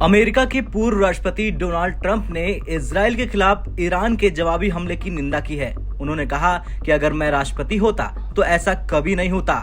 America के पूर्व राष्ट्रपति डोनाल्ड ट्रंप ने इजरायल के खिलाफ ईरान के जवाबी हमले की निंदा की है। उन्होंने कहा कि अगर मैं राष्ट्रपति होता तो ऐसा कभी नहीं होता।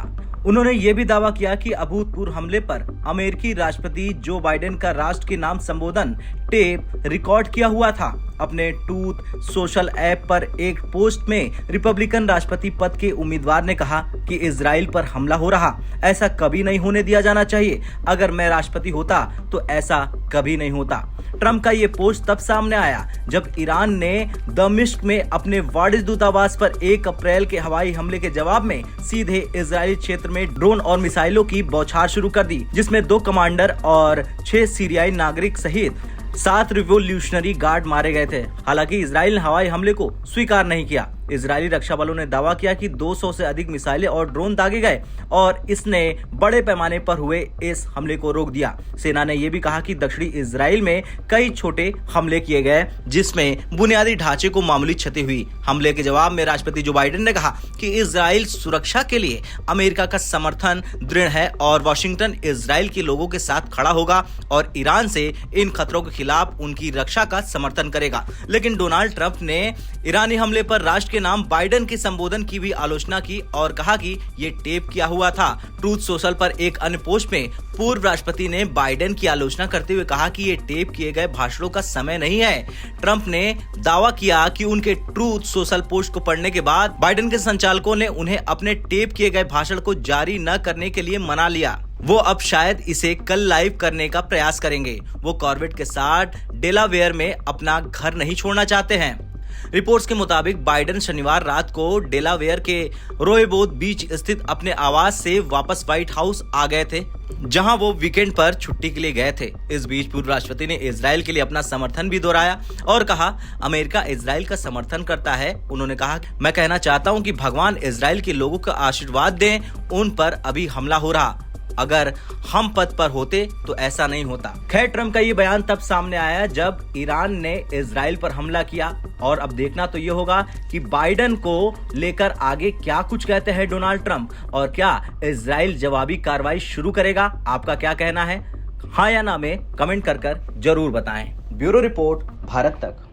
उन्होंने ये भी दावा किया कि अभूतपूर्व हमले पर अमेरिकी राष्ट्रपति जो बाइडेन का राष्ट्र के नाम संबोधन टेप रिकॉर्ड किया हुआ था। अपने ट्रूथ सोशल ऐप पर एक पोस्ट में रिपब्लिकन राष्ट्रपति पद के उम्मीदवार ने कहा कि इजराइल पर हमला हो रहा, ऐसा कभी नहीं होने दिया जाना चाहिए। अगर मैं राष्ट्रपति होता तो ऐसा कभी नहीं होता। ट्रंप का ये पोस्ट तब सामने आया जब ईरान ने दमिश्क में अपने वाणिज्य दूतावास पर 1 अप्रैल के हवाई हमले के जवाब में सीधे इजरायली क्षेत्र में ड्रोन और मिसाइलों की बौछार शुरू कर दी, जिसमें 2 कमांडर और 6 सीरियाई नागरिक सहित 7 रिवोल्यूशनरी गार्ड मारे गए थे। हालांकि इजराइल ने हवाई हमले को स्वीकार नहीं किया। इजरायली रक्षा बलों ने दावा किया कि 200 से अधिक मिसाइलें और ड्रोन दागे गए और इसने बड़े पैमाने पर हुए इस हमले को रोक दिया। सेना ने यह भी कहा कि दक्षिणी इजराइल में कई छोटे हमले किए गए जिसमें बुनियादी ढांचे को मामूली क्षति हुई। हमले के जवाब में राष्ट्रपति जो बाइडेन ने कहा कि इजराइल सुरक्षा के लिए अमेरिका का समर्थन दृढ़ है और वाशिंगटन इजराइल के लोगों के साथ खड़ा होगा और ईरान से इन खतरों के खिलाफ उनकी रक्षा का समर्थन करेगा। लेकिन डोनाल्ड ट्रंप ने ईरानी हमले पर राष्ट्र के नाम बाइडेन के संबोधन की भी आलोचना की और कहा कि ये टेप किया हुआ था। ट्रूथ सोशल पर एक अन्य पोस्ट में पूर्व राष्ट्रपति ने बाइडेन की आलोचना करते हुए कहा कि ये टेप किए गए भाषणों का समय नहीं है। ट्रंप ने दावा किया कि उनके ट्रूथ सोशल पोस्ट को पढ़ने के बाद बाइडेन के संचालकों ने उन्हें अपने टेप किए गए भाषण को जारी न करने के लिए मना लिया। वो अब शायद इसे कल लाइव करने का प्रयास करेंगे। वो कॉर्बेट के साथ डेलावेयर में अपना घर नहीं छोड़ना चाहते हैं। रिपोर्ट्स के मुताबिक बाइडेन शनिवार रात को डेलावेयर के रोहेबोथ बीच स्थित अपने आवास से वापस व्हाइट हाउस आ गए थे, जहां वो वीकेंड पर छुट्टी के लिए गए थे। इस बीच पूर्व राष्ट्रपति ने इजराइल के लिए अपना समर्थन भी दोहराया और कहा, अमेरिका इजराइल का समर्थन करता है। उन्होंने कहा, मैं कहना चाहता हूं कि भगवान इजराइल के लोगों का आशीर्वाद दें। उन पर अभी हमला हो रहा, अगर हम पद पर होते तो ऐसा नहीं होता। खैर, ट्रंप का ये बयान तब सामने आया जब ईरान ने इजराइल पर हमला किया और अब देखना तो ये होगा कि बाइडेन को लेकर आगे क्या कुछ कहते हैं डोनाल्ड ट्रंप और क्या इजराइल जवाबी कार्रवाई शुरू करेगा। आपका क्या कहना है, हाँ या ना में कमेंट कर जरूर बताएं। ब्यूरो रिपोर्ट, भारत तक।